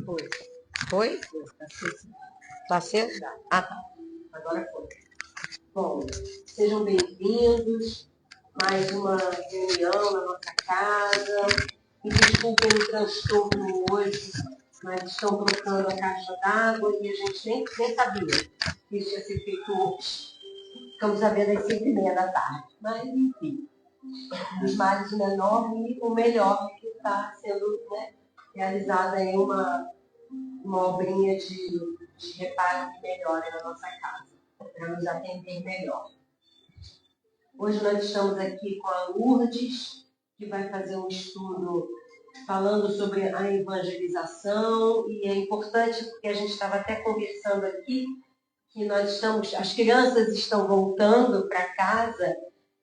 Foi. Foi? Tá cedo? Ah, tá. Agora foi. Bom, sejam bem-vindos. Mais uma reunião na nossa casa. E desculpem o transtorno hoje, mas estão trocando a caixa d'água e a gente nem sabia que isso ia ser feito hoje. Ficamos sabendo às 5h30 da tarde. Mas, enfim, dos males o menor e o melhor que está sendo, né, realizada aí uma obrinha de reparo e melhora na nossa casa, para nos atender melhor. Hoje nós estamos aqui com a Lourdes, que vai fazer um estudo falando sobre a evangelização, e é importante porque a gente estava até conversando aqui, que as crianças estão voltando para casa,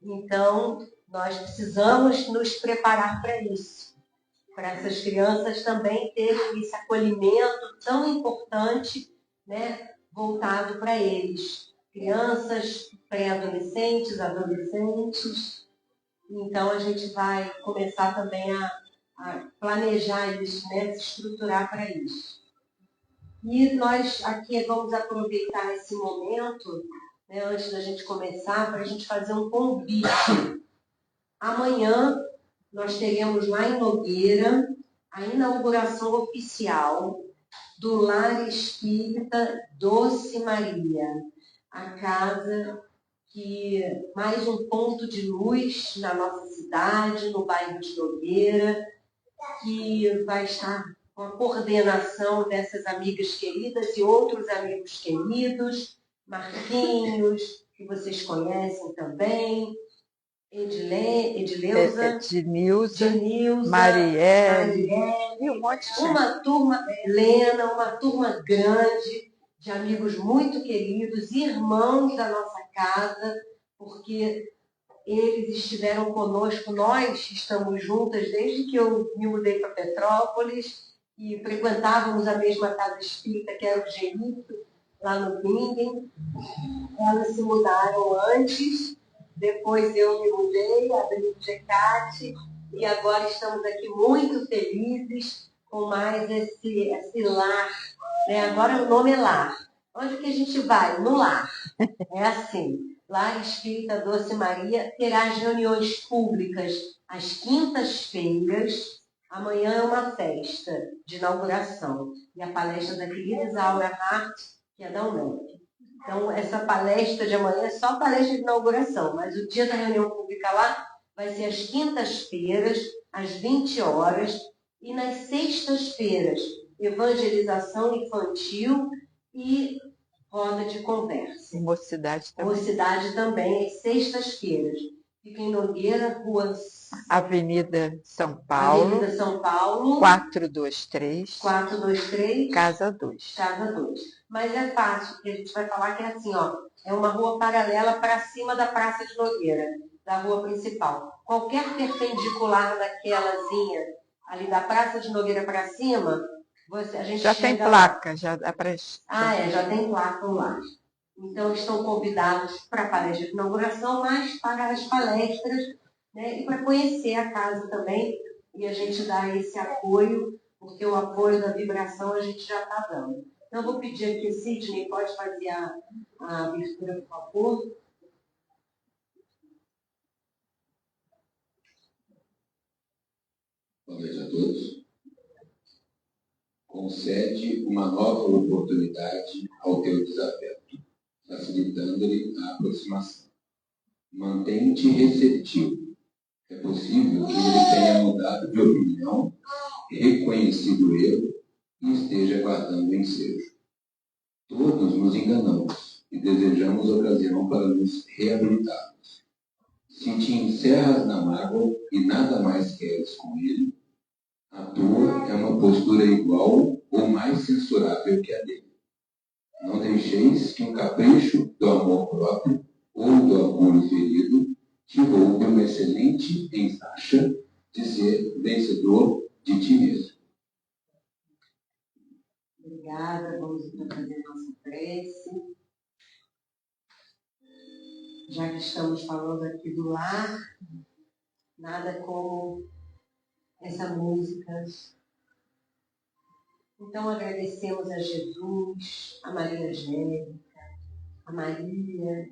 então nós precisamos nos preparar para isso, para essas crianças também terem esse acolhimento tão importante, né, voltado para eles. Crianças, pré-adolescentes, adolescentes. Então, a gente vai começar também a planejar isso, né, se estruturar para isso. E nós aqui vamos aproveitar esse momento, né, antes da gente começar, para a gente fazer um convite. Amanhã nós teremos lá em Nogueira a inauguração oficial do Lar Espírita Doce Maria, a casa que mais um ponto de luz na nossa cidade, no bairro de Nogueira, que vai estar com a coordenação dessas amigas queridas e outros amigos queridos, Marquinhos, que vocês conhecem também, Edileuza, Marielle, e um monte de uma turma, Helena, uma turma grande de amigos muito queridos, irmãos da nossa casa, porque eles estiveram conosco, nós estamos juntas desde que eu me mudei para Petrópolis e frequentávamos a mesma casa espírita, que era o Gerito, lá no Bingen. Elas se mudaram antes, depois eu me mudei, abri o GECAT, e agora estamos aqui muito felizes com mais esse lar. Né? Agora o nome é lar. Onde que a gente vai? No lar. É assim, Lar Espírita Doce Maria terá as reuniões públicas às quintas-feiras. Amanhã é uma festa de inauguração. E a palestra da querida Isaura Hart, que é da UNEP. Então, essa palestra de amanhã é só palestra de inauguração, mas o dia da reunião pública lá vai ser às quintas-feiras, às 20 horas, e nas sextas-feiras, evangelização infantil e roda de conversa. Mocidade também. Mocidade também, às sextas-feiras. Fica em Nogueira, rua... Avenida São Paulo. Avenida São Paulo. 423. 423. Casa 2. Casa 2. Mas é fácil, porque a gente vai falar que é assim, ó, é uma rua paralela para cima da Praça de Nogueira, da rua principal. Qualquer perpendicular daquelazinha, ali da Praça de Nogueira para cima, a gente já tem placa, lá. Já dá para... já tem placa lá. Então, estão convidados para a palestra de inauguração, mas para as palestras, né, e para conhecer a casa também, e a gente dá esse apoio, porque o apoio da vibração a gente já está dando. Então, eu vou pedir aqui, Sidney, pode fazer a abertura, por favor? Boa noite a todos. Concede uma nova oportunidade ao teu desafeto, facilitando-lhe a aproximação. Mantém-te receptivo. É possível que ele tenha mudado de opinião, reconhecido o erro e esteja guardando o ensejo. Todos nos enganamos e desejamos ocasião para nos reabilitarmos. Se te encerras na mágoa e nada mais queres com ele, a tua é uma postura igual ou mais censurável que a dele. Não deixeis que um capricho do amor próprio ou do orgulho ferido te roube uma excelente ensacha de ser vencedor de ti mesmo. Obrigada, vamos então fazer nossa prece. Já que estamos falando aqui do lar, nada como essa música. Então agradecemos a Jesus, a Maria Angélica, a Maria,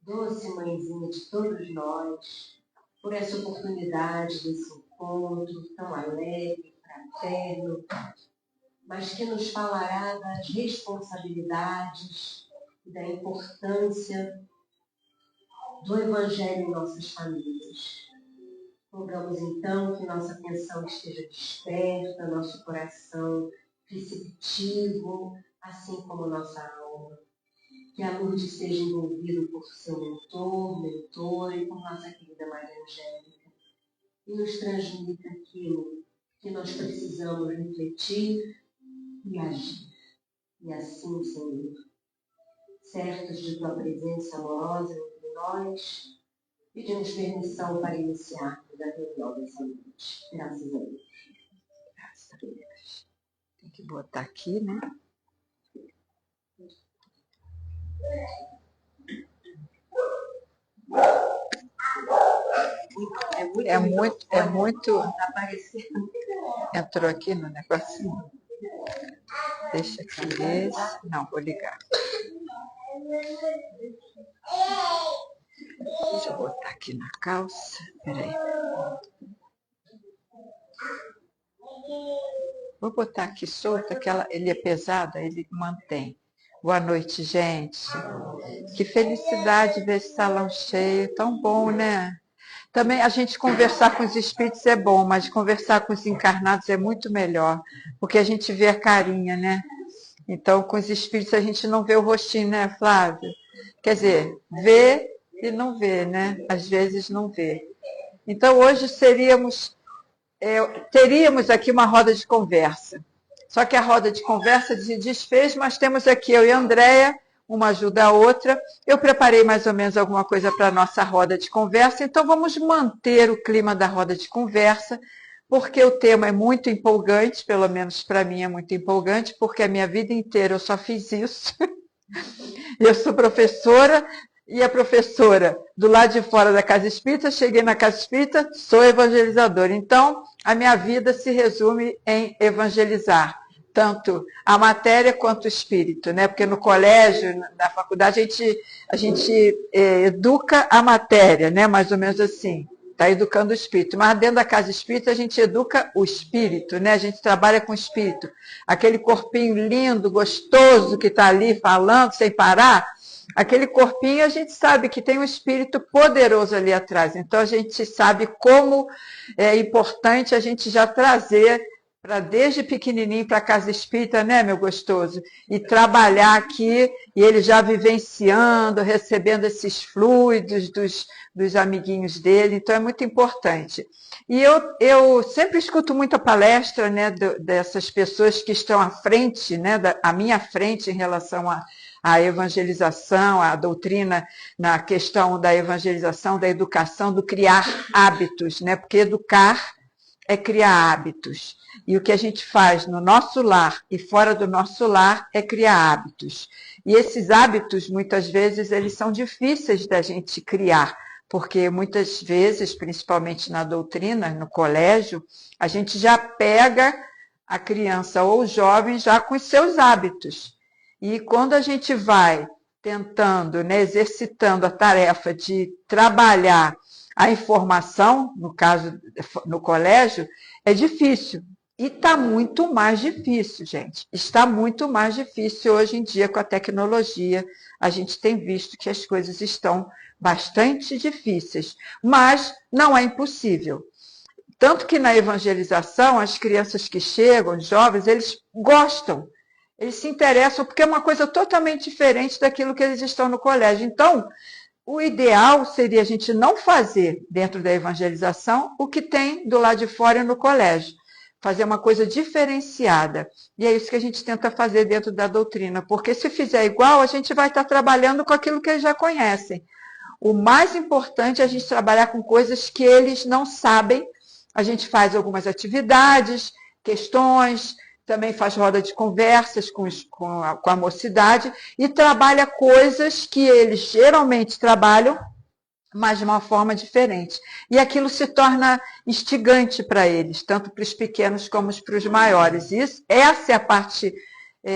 doce mãezinha de todos nós, por essa oportunidade desse encontro tão alegre, fraterno, mas que nos falará das responsabilidades e da importância do Evangelho em nossas famílias. Rogamos então que nossa atenção esteja desperta, nosso coração receptivo, assim como nossa alma. Que a Lourdes seja envolvida por seu mentor, mentora e por nossa querida Maria Angélica. E nos transmita aquilo que nós precisamos refletir e agir. E assim, Senhor, certos de tua presença amorosa entre nós, pedimos permissão para iniciarmos a reunião dessa noite. Graças a Deus. Graças a Deus. Tem que botar aqui, né? É muito. Entrou aqui no negocinho. Deixa aqui esse. Não, vou ligar. Deixa eu botar aqui na calça. Peraí. Vou botar aqui solta, que ele é pesado, ele mantém. Boa noite, gente. Que felicidade ver esse salão cheio, tão bom, né? Também a gente conversar com os espíritos é bom, mas conversar com os encarnados é muito melhor, porque a gente vê a carinha, né? Então, com os espíritos a gente não vê o rostinho, né, Flávia? Quer dizer, vê e não vê, né? Às vezes não vê. Então, hoje teríamos aqui uma roda de conversa. Só que a roda de conversa se desfez, mas temos aqui eu e a Andréia, uma ajuda a outra. Eu preparei mais ou menos alguma coisa para a nossa roda de conversa, então vamos manter o clima da roda de conversa, porque o tema é muito empolgante, pelo menos para mim é muito empolgante, porque a minha vida inteira eu só fiz isso. Eu sou professora, e a professora do lado de fora da Casa Espírita, cheguei na Casa Espírita, sou evangelizadora. Então, a minha vida se resume em evangelizar, tanto a matéria quanto o espírito, né? Porque no colégio, na faculdade, a gente educa a matéria, né? Mais ou menos assim, está educando o espírito. Mas dentro da Casa Espírita, a gente educa o espírito, né? A gente trabalha com o espírito. Aquele corpinho lindo, gostoso, que está ali falando sem parar, aquele corpinho, a gente sabe que tem um espírito poderoso ali atrás. Então, a gente sabe como é importante a gente já trazer para desde pequenininho para a Casa Espírita, né, meu gostoso? E trabalhar aqui, e ele já vivenciando, recebendo esses fluidos dos amiguinhos dele. Então, é muito importante. E eu sempre escuto muita palestra, né, dessas pessoas que estão à frente, né, à minha frente em relação a evangelização, a doutrina na questão da evangelização, da educação, do criar hábitos, né? Porque educar é criar hábitos. E o que a gente faz no nosso lar e fora do nosso lar é criar hábitos. E esses hábitos, muitas vezes, eles são difíceis da gente criar, porque muitas vezes, principalmente na doutrina, no colégio, a gente já pega a criança ou o jovem já com os seus hábitos. E quando a gente vai tentando, né, exercitando a tarefa de trabalhar a informação, no caso no colégio, é difícil. E está muito mais difícil, gente. Está muito mais difícil hoje em dia com a tecnologia. A gente tem visto que as coisas estão bastante difíceis, mas não é impossível. Tanto que na evangelização, as crianças que chegam, os jovens, eles gostam. Eles se interessam porque é uma coisa totalmente diferente daquilo que eles estão no colégio. Então, o ideal seria a gente não fazer dentro da evangelização o que tem do lado de fora no colégio. Fazer uma coisa diferenciada. E é isso que a gente tenta fazer dentro da doutrina. Porque se fizer igual, a gente vai estar trabalhando com aquilo que eles já conhecem. O mais importante é a gente trabalhar com coisas que eles não sabem. A gente faz algumas atividades, questões, também faz roda de conversas com a mocidade e trabalha coisas que eles geralmente trabalham mas de uma forma diferente. E aquilo se torna instigante para eles, tanto para os pequenos como para os maiores. Essa é a parte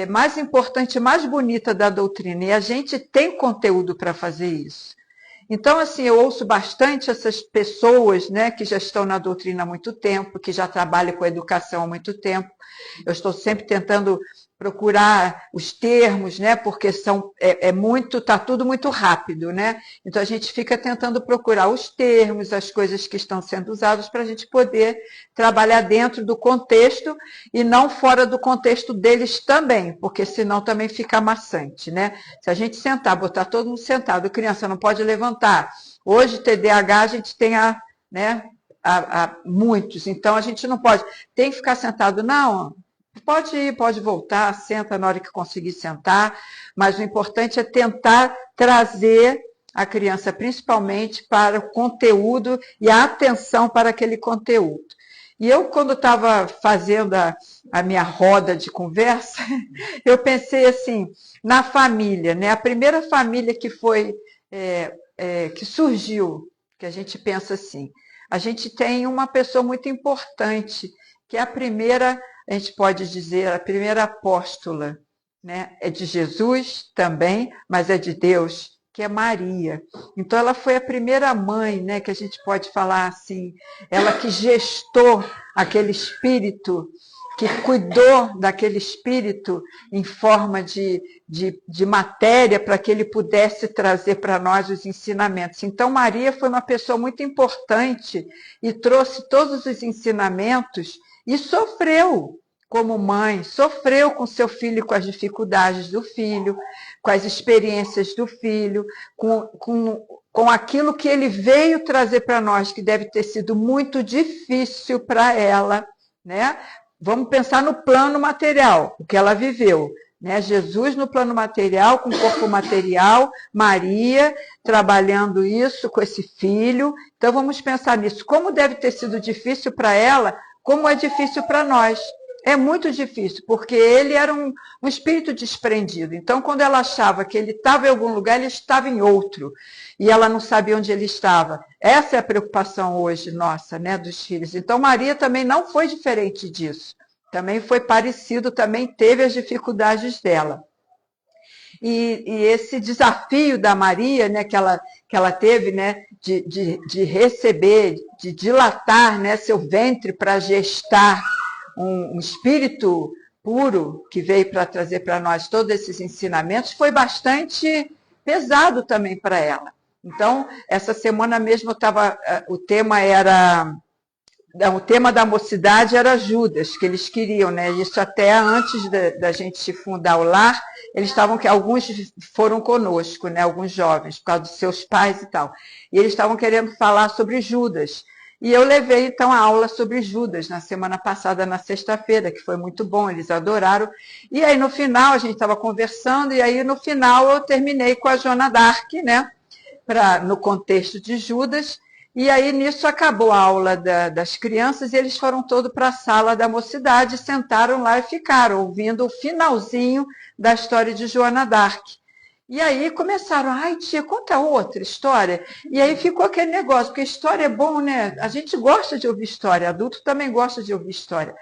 mais importante, mais bonita da doutrina, e a gente tem conteúdo para fazer isso. Então, assim, eu ouço bastante essas pessoas, né, que já estão na doutrina há muito tempo, que já trabalham com a educação há muito tempo. Eu estou sempre tentando procurar os termos, né, porque está tudo muito rápido, né? Então a gente fica tentando procurar os termos, as coisas que estão sendo usadas para a gente poder trabalhar dentro do contexto e não fora do contexto deles também, porque senão também fica maçante, né? Se a gente sentar, botar todo mundo sentado, criança não pode levantar. Hoje, TDAH, a gente tem muitos, então a gente não pode. Tem que ficar sentado, não. Pode ir, pode voltar, senta na hora que conseguir sentar, mas o importante é tentar trazer a criança principalmente para o conteúdo e a atenção para aquele conteúdo. E eu, quando estava fazendo a minha roda de conversa, eu pensei assim, na família, né? A primeira família que foi, que surgiu, que a gente pensa assim, a gente tem uma pessoa muito importante, que é a primeira, a gente pode dizer, a primeira apóstola, né? É de Jesus também, mas é de Deus, que é Maria. Então, ela foi a primeira mãe, né, que a gente pode falar assim, ela que gestou aquele espírito, que cuidou daquele espírito em forma de matéria para que ele pudesse trazer para nós os ensinamentos. Então, Maria foi uma pessoa muito importante e trouxe todos os ensinamentos e sofreu como mãe, sofreu com seu filho, com as dificuldades do filho, com as experiências do filho, com aquilo que ele veio trazer para nós, que deve ter sido muito difícil para ela, né? Vamos pensar no plano material, o que ela viveu, né? Jesus no plano material, com o corpo material, Maria trabalhando isso com esse filho. Então vamos pensar nisso. Como deve ter sido difícil para ela, como é difícil para nós. É muito difícil, porque ele era um espírito desprendido. Então, quando ela achava que ele estava em algum lugar, ele estava em outro. E ela não sabia onde ele estava. Essa é a preocupação hoje nossa, né, dos filhos. Então, Maria também não foi diferente disso. Também foi parecido, também teve as dificuldades dela. E esse desafio da Maria, né, que ela teve, né, de receber, de dilatar, né, seu ventre para gestar um espírito puro que veio para trazer para nós todos esses ensinamentos, foi bastante pesado também para ela. Então, essa semana mesmo o tema da mocidade era Judas, que eles queriam, né? Isso até antes da gente fundar o lar, eles estavam, que alguns foram conosco, né? Alguns jovens, por causa dos seus pais e tal. E eles estavam querendo falar sobre Judas. E eu levei, então, a aula sobre Judas na semana passada, na sexta-feira, que foi muito bom, eles adoraram. E aí, no final, a gente estava conversando, e aí, no final, eu terminei com a Joana d'Arc, né, no contexto de Judas. E aí, nisso, acabou a aula das crianças, e eles foram todos para a sala da mocidade, sentaram lá e ficaram, ouvindo o finalzinho da história de Joana d'Arc. E aí começaram, ai tia, conta outra história. E aí ficou aquele negócio, porque história é bom, né? A gente gosta de ouvir história, adulto também gosta de ouvir história.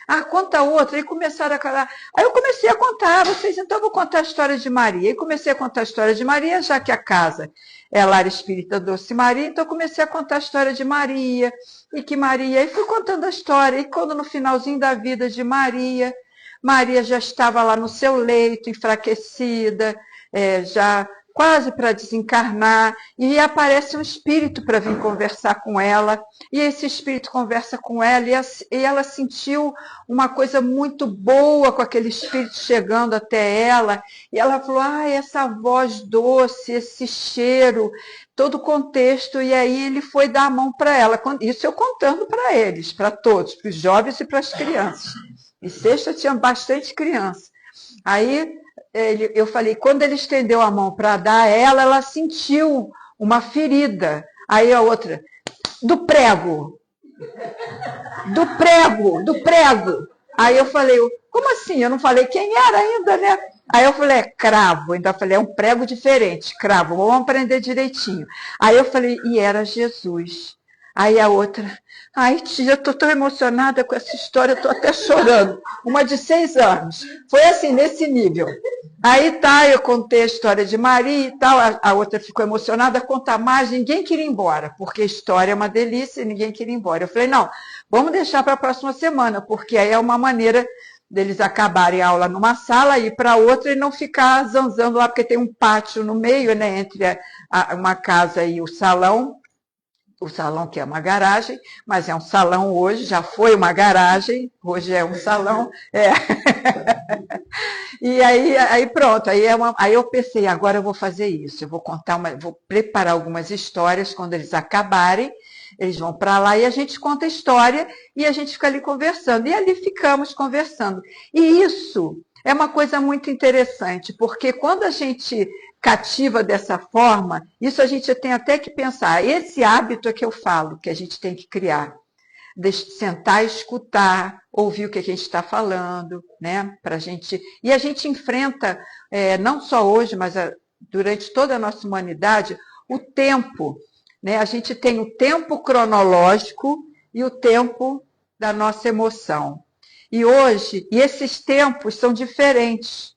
Ah, conta outra. E começaram a calar. Aí eu comecei a contar, vocês, então eu vou contar a história de Maria. E comecei a contar a história de Maria, já que a casa é a Lar Espírita Doce Maria, então eu comecei a contar a história de Maria, e fui contando a história. E quando no finalzinho da vida de Maria, Maria já estava lá no seu leito, enfraquecida, já quase para desencarnar, e aparece um espírito para vir conversar com ela, e esse espírito conversa com ela, e ela sentiu uma coisa muito boa com aquele espírito chegando até ela, e ela falou, essa voz doce, esse cheiro, todo o contexto, e aí ele foi dar a mão para ela, isso eu contando para eles, para todos, para os jovens e para as crianças, e sexta tinha bastante criança, aí eu falei, quando ele estendeu a mão para dar a ela, ela sentiu uma ferida. Aí a outra, do prego. Aí eu falei, como assim? Eu não falei quem era ainda, né? Aí eu falei, cravo. Ainda falei, é um prego diferente, cravo, vamos aprender direitinho. Aí eu falei, e era Jesus. Aí a outra, ai tia, eu tô tão emocionada com essa história, eu tô até chorando. Uma de 6 anos. Foi assim, nesse nível. Aí tá, eu contei a história de Maria e tal, a outra ficou emocionada, conta mais, ninguém queria ir embora, porque a história é uma delícia e ninguém queria ir embora. Eu falei, não, vamos deixar para a próxima semana, porque aí é uma maneira deles acabarem a aula numa sala, ir para outra e não ficar zanzando lá, porque tem um pátio no meio, né, entre uma casa e o salão que é uma garagem, mas é um salão hoje, já foi uma garagem, hoje é um salão. É. E aí pronto, aí eu pensei, agora eu vou fazer isso, eu vou vou preparar algumas histórias, quando eles acabarem, eles vão para lá e a gente conta a história e a gente fica ali conversando. E ali ficamos conversando. E isso é uma coisa muito interessante, porque quando a gente cativa dessa forma, isso a gente tem até que pensar. Esse hábito é que eu falo, que a gente tem que criar. De sentar, escutar, ouvir o que a gente está falando, né? Pra gente... E a gente enfrenta, não só hoje, mas durante toda a nossa humanidade, o tempo. Né? A gente tem o tempo cronológico e o tempo da nossa emoção. E hoje, esses tempos são diferentes,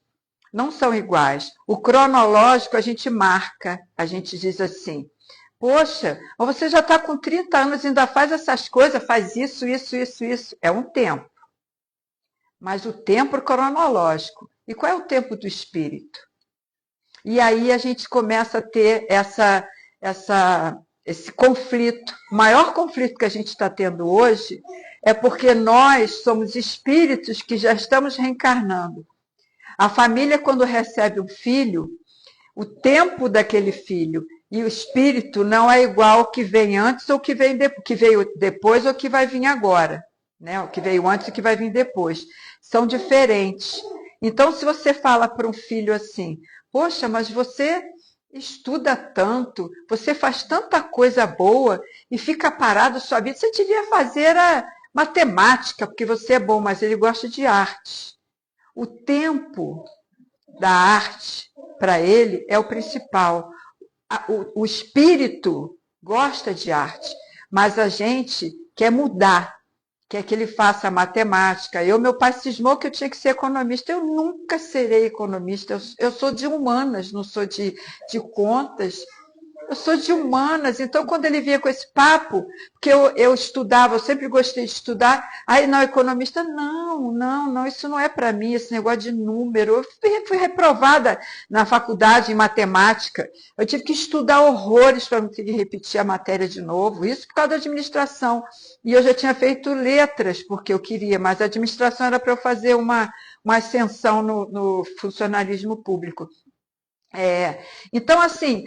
não são iguais. O cronológico a gente marca, a gente diz assim, poxa, você já está com 30 anos e ainda faz essas coisas, faz isso, isso, isso, isso. É um tempo. Mas o tempo cronológico. E qual é o tempo do espírito? E aí a gente começa a ter esse conflito. O maior conflito que a gente está tendo hoje é porque nós somos espíritos que já estamos reencarnando. A família, quando recebe um filho, o tempo daquele filho e o espírito não é igual ao que vem antes ou que veio depois ou que vai vir agora. Né? O que veio antes e o que vai vir depois. São diferentes. Então, se você fala para um filho assim, poxa, mas você estuda tanto, você faz tanta coisa boa e fica parado sua vida, você devia fazer a matemática, porque você é bom, mas ele gosta de arte. O tempo da arte, para ele, é o principal. O espírito gosta de arte, mas a gente quer mudar, quer que ele faça matemática. Meu pai cismou que eu tinha que ser economista. Eu nunca serei economista. Eu sou de humanas, não sou de contas. Eu sou de humanas, então quando ele vinha com esse papo, porque eu estudava, eu sempre gostei de estudar, aí não, economista, não, isso não é para mim, esse negócio de número. Eu fui reprovada na faculdade em matemática, eu tive que estudar horrores para não ter que repetir a matéria de novo, isso por causa da administração. E eu já tinha feito letras, porque eu queria, mas a administração era para eu fazer uma ascensão no funcionalismo público. Então, assim,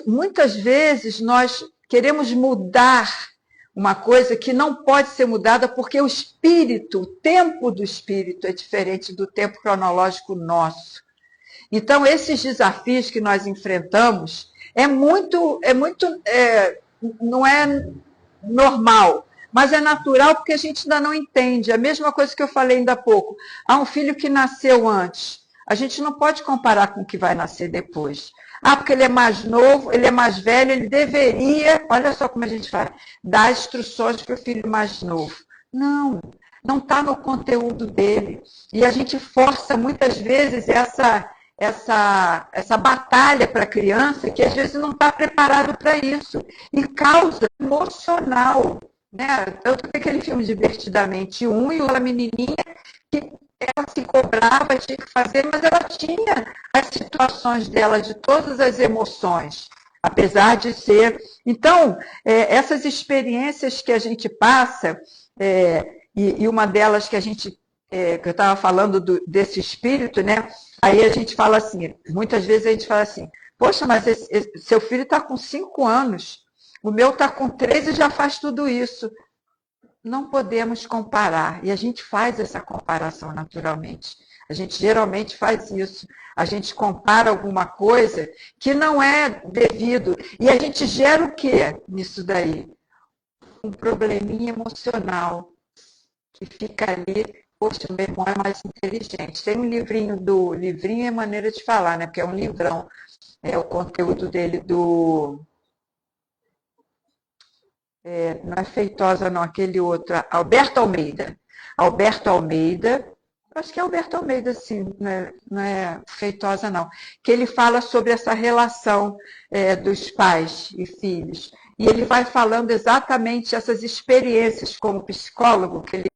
muitas vezes, nós queremos mudar uma coisa que não pode ser mudada porque o tempo do espírito é diferente do tempo cronológico nosso. Então, esses desafios que nós enfrentamos não é normal, mas é natural porque a gente ainda não entende. A mesma coisa que eu falei ainda há pouco. Há um filho que nasceu antes. A gente não pode comparar com o que vai nascer depois. Porque ele é mais novo, ele é mais velho, ele deveria, olha só como a gente faz, dar instruções para o filho mais novo. Não está no conteúdo dele. E a gente força muitas vezes essa batalha para a criança que às vezes não está preparado para isso. E causa emocional. Né? Eu tenho aquele filme Divertidamente 1 e uma menininha que ela se cobrava, tinha que fazer, mas ela tinha as situações dela, de todas as emoções, apesar de ser... Então, essas experiências que a gente passa, e uma delas que que eu estava falando desse espírito, né? Aí a gente fala assim, muitas vezes a gente fala assim, poxa, mas seu filho está com 5 anos, o meu está com 3 e já faz tudo isso. Não podemos comparar, e a gente faz essa comparação naturalmente. A gente geralmente faz isso. A gente compara alguma coisa que não é devido. E a gente gera o quê nisso daí? Um probleminha emocional que fica ali Poxa, o meu irmão é mais inteligente. Tem um livrinho do... Livrinho é maneira de falar, né? Porque é um livrão. É o conteúdo dele do... não é Feitosa, não, aquele outro, Alberto Almeida. Alberto Almeida, acho que é Alberto Almeida, sim, não é Feitosa, não. Que ele fala sobre essa relação dos pais e filhos. E ele vai falando exatamente essas experiências como psicólogo que ele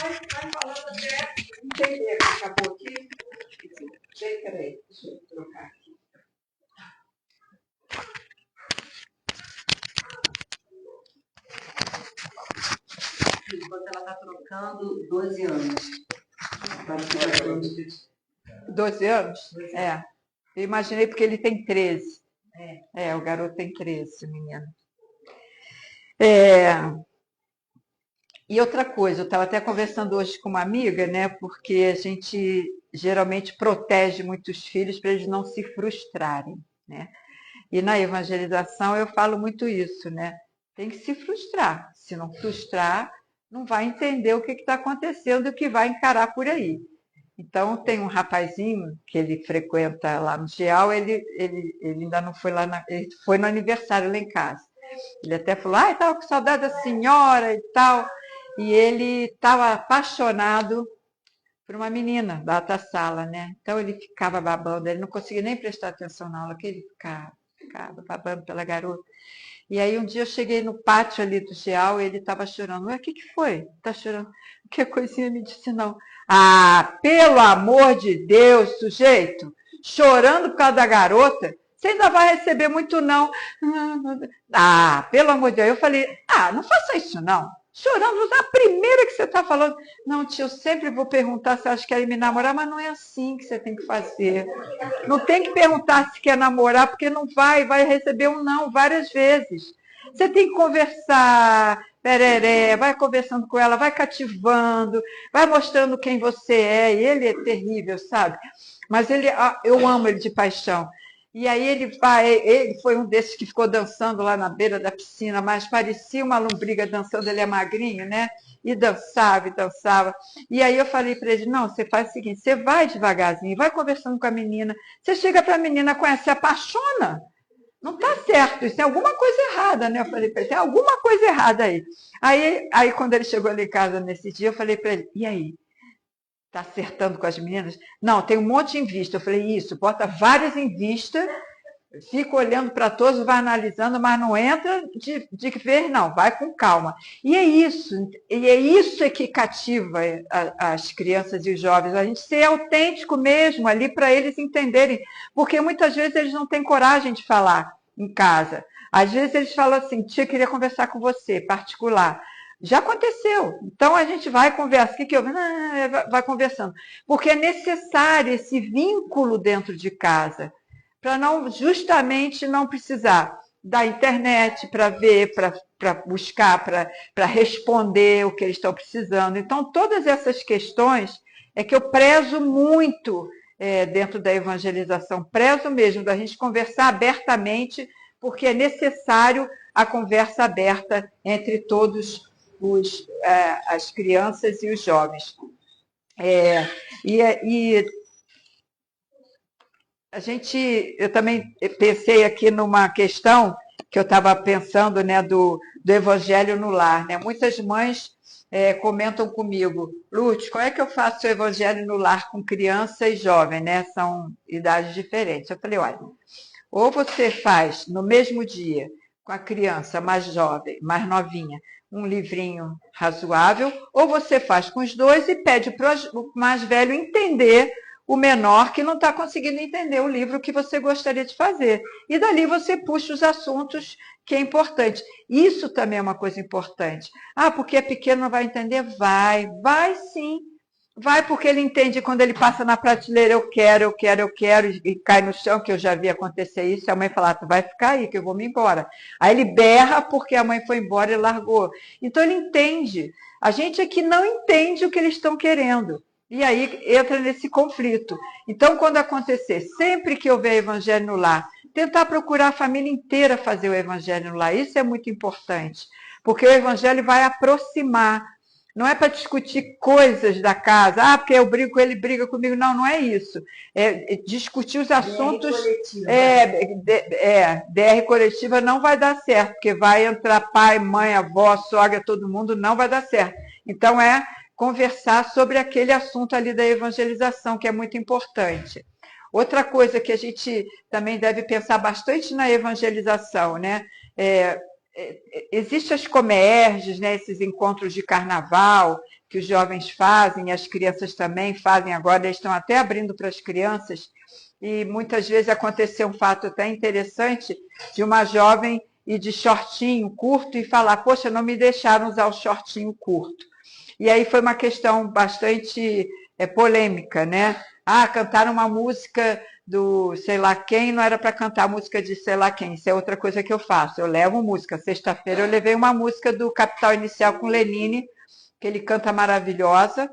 vai falando até entender que acabou aqui. Peraí, deixa eu trocar aqui. Enquanto ela está trocando, 12 anos. 12 anos? É. Eu imaginei porque ele tem 13. O garoto tem 13, menino. E outra coisa, eu estava até conversando hoje com uma amiga, né? Porque a gente geralmente protege muitos filhos para eles não se frustrarem, né? E na evangelização eu falo muito isso, né? Tem que se frustrar. Se não frustrar, não vai entender o que está acontecendo e o que vai encarar por aí. Então, tem um rapazinho que ele frequenta lá no GEAL, ele ainda não foi lá, ele foi no aniversário lá em casa. Ele até falou, estava com saudade da senhora e tal. E ele estava apaixonado por uma menina da outra sala, né? Então, ele ficava babando, ele não conseguia nem prestar atenção na aula, que ele ficava babando pela garota. E aí um dia eu cheguei no pátio ali do GEAL e ele estava chorando. Ué, o que foi? Está chorando? Que coisinha me disse não. Ah, pelo amor de Deus, sujeito, chorando por causa da garota, você ainda vai receber muito não. Ah, pelo amor de Deus. Eu falei, não faça isso não. Chorando, a primeira que você está falando. Não, tio, eu sempre vou perguntar se elas querem me namorar, mas não é assim que você tem que fazer. Não tem que perguntar se quer namorar, porque não vai receber um não várias vezes. Você tem que conversar, pereré, vai conversando com ela, vai cativando, vai mostrando quem você é. E ele é terrível, sabe? Mas eu amo ele de paixão. E aí ele foi um desses que ficou dançando lá na beira da piscina, mas parecia uma lombriga dançando, ele é magrinho, né? E dançava, e dançava. E aí eu falei para ele, não, você faz o seguinte, você vai devagarzinho, vai conversando com a menina, você chega para a menina, conhece, se apaixona. Não está certo, isso tem alguma coisa errada, né? Eu falei para ele, tem alguma coisa errada aí. Aí quando ele chegou ali em casa nesse dia, eu falei para ele, e aí? Está acertando com as meninas? Não, tem um monte em vista. Eu falei, isso, bota várias em vista, fica olhando para todos, vai analisando, mas não entra de ver, não, vai com calma. E é isso que cativa as crianças e os jovens, a gente ser autêntico mesmo ali para eles entenderem, porque muitas vezes eles não têm coragem de falar em casa. Às vezes eles falam assim, tia, queria conversar com você, particular. Já aconteceu. Então a gente vai conversar. O que eu vai conversando. Porque é necessário esse vínculo dentro de casa, para justamente não precisar da internet para ver, para buscar, para responder o que eles estão precisando. Então, todas essas questões é que eu prezo muito dentro da evangelização, prezo mesmo da gente conversar abertamente, porque é necessário a conversa aberta entre todos as crianças e os jovens. Eu também pensei aqui numa questão que eu estava pensando, né, do evangelho no lar. Né? Muitas mães comentam comigo, Lúcia, como é que eu faço o evangelho no lar com criança e jovem? Né? São idades diferentes. Eu falei, olha, ou você faz no mesmo dia com a criança mais jovem, mais novinha, um livrinho razoável, ou você faz com os dois e pede para o mais velho entender o menor que não está conseguindo entender o livro que você gostaria de fazer. E dali você puxa os assuntos que é importante. Isso também é uma coisa importante. Porque é pequeno, não vai entender? Vai sim. Vai porque ele entende quando ele passa na prateleira, eu quero, e cai no chão, que eu já vi acontecer isso, e a mãe fala, tu vai ficar aí, que eu vou me embora. Aí ele berra porque a mãe foi embora e largou. Então ele entende. A gente é que não entende o que eles estão querendo. E aí entra nesse conflito. Então, quando acontecer, sempre que houver evangelho no lar, tentar procurar a família inteira fazer o evangelho no lar. Isso é muito importante, porque o evangelho vai aproximar. Não é para discutir coisas da casa, porque eu brigo com ele, briga comigo. Não, não é isso. É discutir os assuntos. DR coletiva não vai dar certo, porque vai entrar pai, mãe, avó, sogra, todo mundo, não vai dar certo. Então, conversar sobre aquele assunto ali da evangelização, que é muito importante. Outra coisa que a gente também deve pensar bastante na evangelização, né? Existem as comerges, né, esses encontros de carnaval, que os jovens fazem, as crianças também fazem agora, eles estão até abrindo para as crianças, e muitas vezes aconteceu um fato até interessante de uma jovem ir de shortinho curto e falar, poxa, não me deixaram usar o shortinho curto. E aí foi uma questão bastante polêmica, né? Ah, cantaram uma música do sei lá quem, não era para cantar a música de sei lá quem, isso é outra coisa que eu faço, eu levo música. Sexta-feira eu levei uma música do Capital Inicial com Lenine, que ele canta maravilhosa,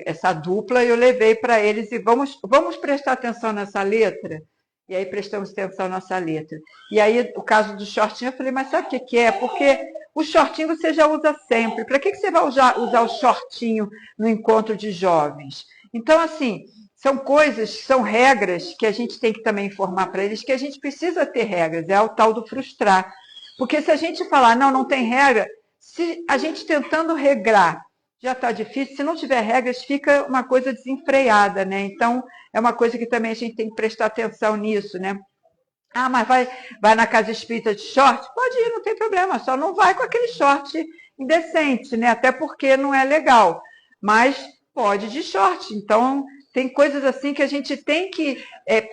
essa dupla, eu levei para eles e vamos prestar atenção nessa letra? E aí prestamos atenção nessa letra. E aí, o caso do shortinho, eu falei, mas sabe o que é? Porque o shortinho você já usa sempre. Para que você vai usar o shortinho no encontro de jovens? Então, assim, são coisas, são regras que a gente tem que também informar para eles, que a gente precisa ter regras, é o tal do frustrar. Porque se a gente falar, não tem regra, se a gente tentando regrar já está difícil, se não tiver regras, fica uma coisa desenfreada, né? Então, é uma coisa que também a gente tem que prestar atenção nisso, né? Ah, mas vai na casa espírita de short? Pode ir, não tem problema, só não vai com aquele short indecente, né? Até porque não é legal, mas pode de short. Então, tem coisas assim que a gente tem que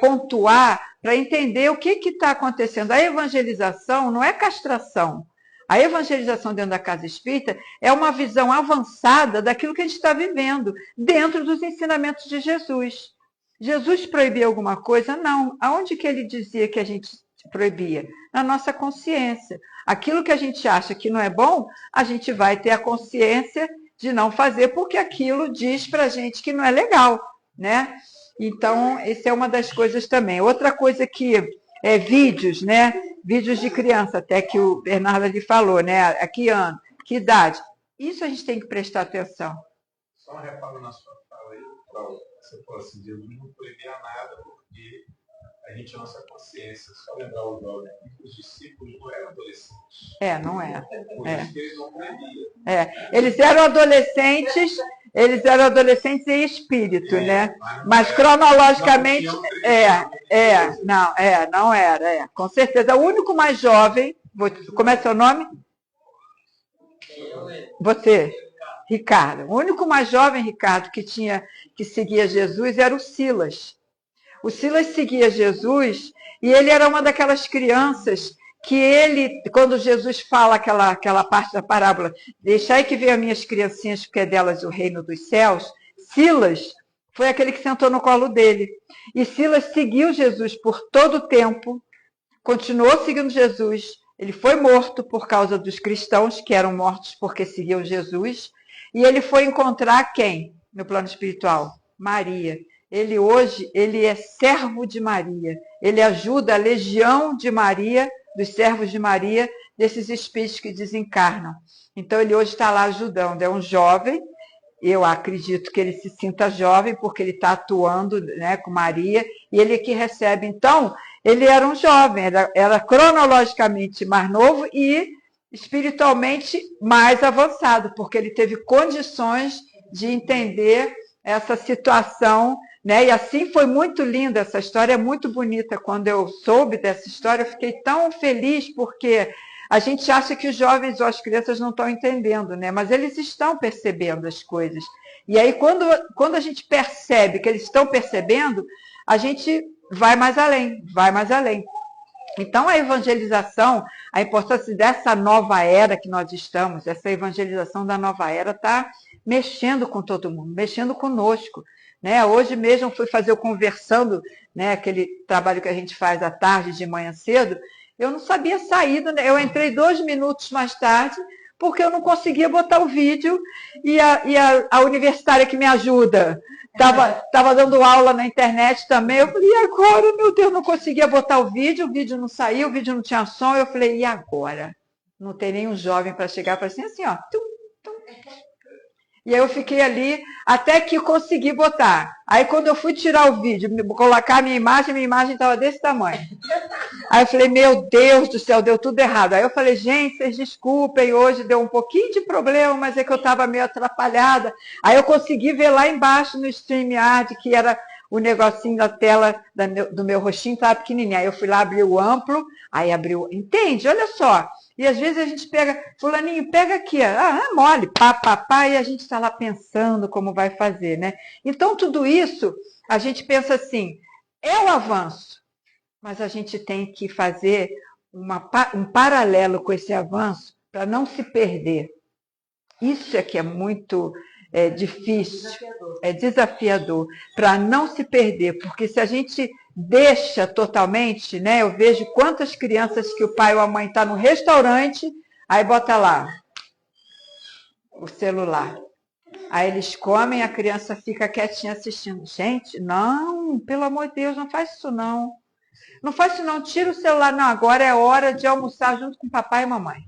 pontuar para entender o que está acontecendo. A evangelização não é castração. A evangelização dentro da casa espírita é uma visão avançada daquilo que a gente está vivendo, dentro dos ensinamentos de Jesus. Jesus proibia alguma coisa? Não. Aonde que ele dizia que a gente proibia? Na nossa consciência. Aquilo que a gente acha que não é bom, a gente vai ter a consciência de não fazer, porque aquilo diz para a gente que não é legal, né? Então, essa é uma das coisas também. Outra coisa que vídeos, né? Vídeos de criança, até que o Bernardo ali falou, né? A que ano, que idade. Isso a gente tem que prestar atenção. Só um reparo na sua fala aí, você falou assim, Jesus não proibia nada, porque a gente é nossa consciência. Só lembrar o jovem que os discípulos não eram adolescentes. Não é. Por isso que eles não proibiam. Eles eram adolescentes em espírito, né? Mas cronologicamente, não era. Com certeza. O único mais jovem, como é seu nome? Você, Ricardo. O único mais jovem, Ricardo, que seguia Jesus era o Silas. O Silas seguia Jesus e ele era uma daquelas crianças que ele, quando Jesus fala aquela parte da parábola, deixai que venham as minhas criancinhas, porque é delas o reino dos céus, Silas foi aquele que sentou no colo dele. E Silas seguiu Jesus por todo o tempo, continuou seguindo Jesus. Ele foi morto por causa dos cristãos, que eram mortos porque seguiam Jesus. E ele foi encontrar quem no plano espiritual? Maria. Ele hoje, ele é servo de Maria. Ele ajuda a legião de Maria, dos servos de Maria, desses espíritos que desencarnam. Então, ele hoje está lá ajudando. É um jovem, eu acredito que ele se sinta jovem, porque ele está atuando, né, com Maria, e ele que recebe. Então, ele era um jovem, era cronologicamente mais novo e espiritualmente mais avançado, porque ele teve condições de entender essa situação, né? E assim foi muito linda essa história, é muito bonita. Quando eu soube dessa história, eu fiquei tão feliz, porque a gente acha que os jovens ou as crianças não estão entendendo, né? Mas eles estão percebendo as coisas. E aí, quando a gente percebe que eles estão percebendo, a gente vai mais além, vai mais além. Então, a evangelização, a importância dessa nova era que nós estamos, essa evangelização da nova era está mexendo com todo mundo, mexendo conosco. Né? Hoje mesmo eu fui fazer o Conversando, né? Aquele trabalho que a gente faz à tarde, de manhã cedo, eu não sabia sair, né? Eu entrei 2 minutos mais tarde, porque eu não conseguia botar o vídeo, e a universitária que me ajuda estava dando aula na internet também. Eu falei, e agora, meu Deus, não conseguia botar o vídeo não saiu, o vídeo não tinha som. Eu falei, e agora? Não tem nenhum jovem para chegar para assim, ó, tum, tum. E aí eu fiquei ali até que consegui botar. Aí quando eu fui tirar o vídeo, colocar a minha imagem estava desse tamanho. Aí eu falei, meu Deus do céu, deu tudo errado. Aí eu falei, gente, vocês desculpem, hoje deu um pouquinho de problema, mas é que eu estava meio atrapalhada. Aí eu consegui ver lá embaixo no StreamYard, que era o negocinho da tela do meu rostinho, estava pequenininho. Aí eu fui lá, abri o amplo, aí abriu... Entende? Olha só, E às vezes a gente pega, fulaninho, pega aqui, é mole, pá, pá, pá, e a gente está lá pensando como vai fazer, né? Então, tudo isso, a gente pensa assim, é o avanço, mas a gente tem que fazer um paralelo com esse avanço para não se perder. Isso é que é muito difícil, é desafiador, para não se perder, porque se a gente deixa totalmente, né? Eu vejo quantas crianças que o pai ou a mãe está no restaurante, aí bota lá o celular. Aí eles comem, a criança fica quietinha assistindo. Gente, não, pelo amor de Deus, não faz isso não. Não faz isso não, tira o celular. Não, agora é hora de almoçar junto com papai e mamãe.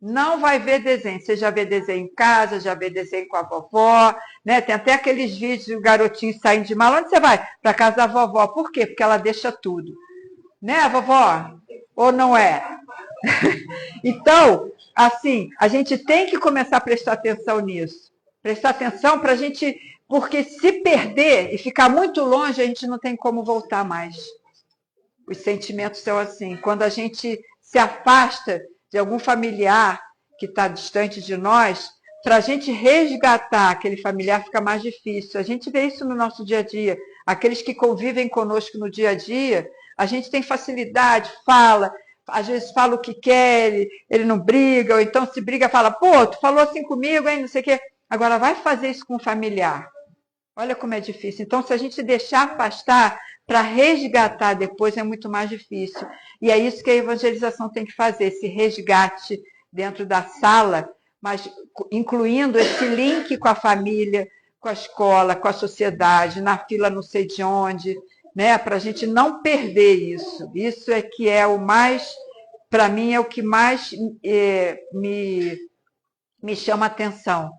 Não vai ver desenho. Você já vê desenho em casa, já vê desenho com a vovó, né? Tem até aqueles vídeos do garotinho saindo de mala. Onde você vai? Para casa da vovó. Por quê? Porque ela deixa tudo. Né, vovó? Ou não é? Então, assim, a gente tem que começar a prestar atenção nisso. Prestar atenção para a gente... Porque se perder e ficar muito longe, a gente não tem como voltar mais. Os sentimentos são assim. Quando a gente se afasta de algum familiar que está distante de nós, para a gente resgatar aquele familiar fica mais difícil. A gente vê isso no nosso dia a dia. Aqueles que convivem conosco no dia a dia, a gente tem facilidade, fala, às vezes fala o que quer, ele não briga, ou então se briga, fala, pô, tu falou assim comigo, hein, não sei o quê. Agora vai fazer isso com o familiar. Olha como é difícil. Então, se a gente deixar afastar, para resgatar depois é muito mais difícil. E é isso que a evangelização tem que fazer, esse resgate dentro da sala, mas incluindo esse link com a família, com a escola, com a sociedade, na fila não sei de onde, né? Para a gente não perder isso. Isso é que é o mais, para mim, é o que mais me chama a atenção.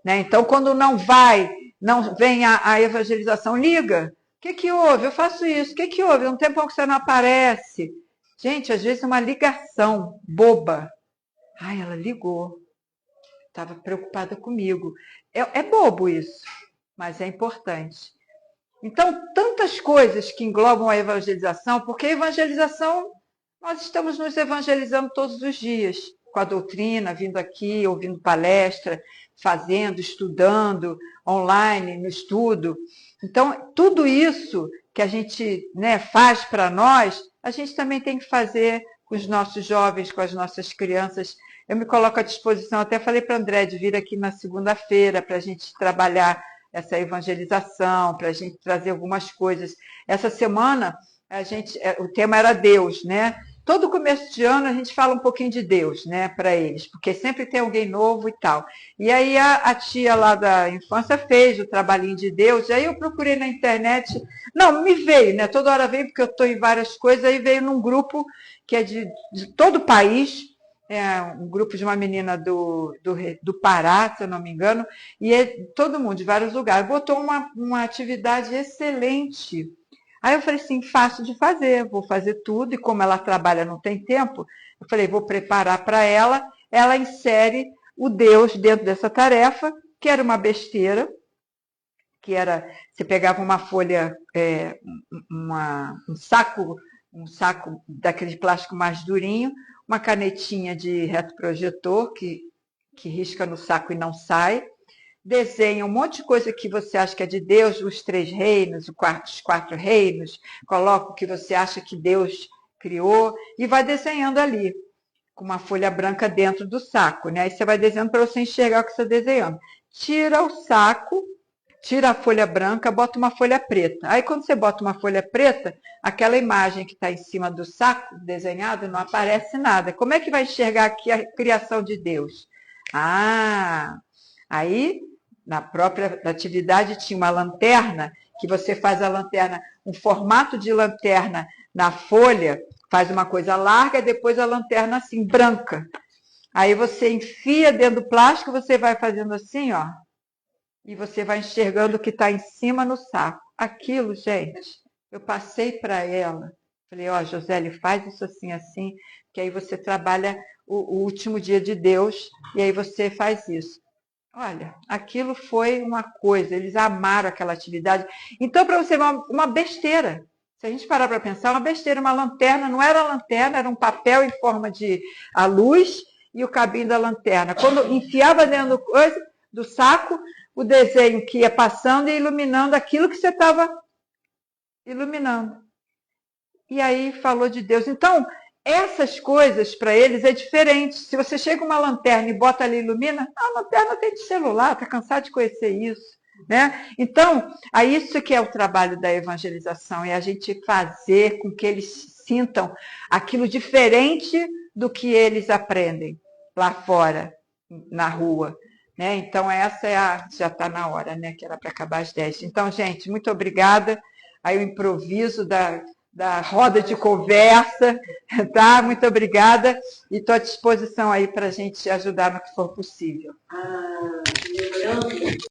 Né? Então, quando não vem a evangelização, liga. O que houve? Eu faço isso. O que houve? Um tempão que você não aparece. Gente, às vezes uma ligação boba. Ai, ela ligou. Estava preocupada comigo. É bobo isso, mas é importante. Então, tantas coisas que englobam a evangelização, porque a evangelização, nós estamos nos evangelizando todos os dias, com a doutrina, vindo aqui, ouvindo palestra, fazendo, estudando, online, no estudo. Então, tudo isso que a gente faz para nós, a gente também tem que fazer com os nossos jovens, com as nossas crianças. Eu me coloco à disposição, até falei para o André de vir aqui na segunda-feira para a gente trabalhar essa evangelização, para a gente trazer algumas coisas. Essa semana, o tema era Deus, né? Todo começo de ano a gente fala um pouquinho de Deus, né, para eles, porque sempre tem alguém novo e tal. E aí a tia lá da infância fez o trabalhinho de Deus, e aí eu procurei na internet, não, me veio, né, toda hora veio, porque eu estou em várias coisas, aí veio num grupo que é de todo o país, um grupo de uma menina do Pará, se eu não me engano, e todo mundo de vários lugares, botou uma atividade excelente. Aí eu falei assim, fácil de fazer, vou fazer tudo, e como ela trabalha não tem tempo, eu falei, vou preparar para ela insere o Deus dentro dessa tarefa, que era uma besteira, que era, você pegava uma folha, um saco daquele plástico mais durinho, uma canetinha de retroprojetor, que risca no saco e não sai, desenha um monte de coisa que você acha que é de Deus, os 3 reinos, os 4 reinos, coloca o que você acha que Deus criou e vai desenhando ali, com uma folha branca dentro do saco, né? Aí você vai desenhando para você enxergar o que você está desenhando. Tira o saco, tira a folha branca, bota uma folha preta. Aí quando você bota uma folha preta, aquela imagem que está em cima do saco desenhado não aparece nada. Como é que vai enxergar aqui a criação de Deus? Aí na própria atividade tinha uma lanterna, que você faz a lanterna, um formato de lanterna na folha, faz uma coisa larga, depois a lanterna assim, branca. Aí você enfia dentro do plástico, você vai fazendo assim, ó, e você vai enxergando o que está em cima no saco. Aquilo, gente, eu passei para ela, falei, ó, Josélia, faz isso assim, assim, que aí você trabalha o último dia de Deus, e aí você faz isso. Olha, aquilo foi uma coisa, eles amaram aquela atividade. Então, para você ver uma besteira, Se a gente parar para pensar, uma besteira, uma lanterna, não era lanterna, era um papel em forma de a luz e o cabinho da lanterna. Quando enfiava dentro do saco, o desenho que ia passando e iluminando aquilo que você estava iluminando. E aí falou de Deus. Então, essas coisas para eles é diferente. Se você chega com uma lanterna e bota ali e ilumina, a lanterna tem de celular, está cansado de conhecer isso. Né? Então, isso que é o trabalho da evangelização, é a gente fazer com que eles sintam aquilo diferente do que eles aprendem lá fora, na rua. Né? Então, essa já está na hora, né? Que era para acabar às 10. Então, gente, muito obrigada. Aí o improviso da roda de conversa, tá? Muito obrigada e estou à disposição aí para a gente ajudar no que for possível. Lembrando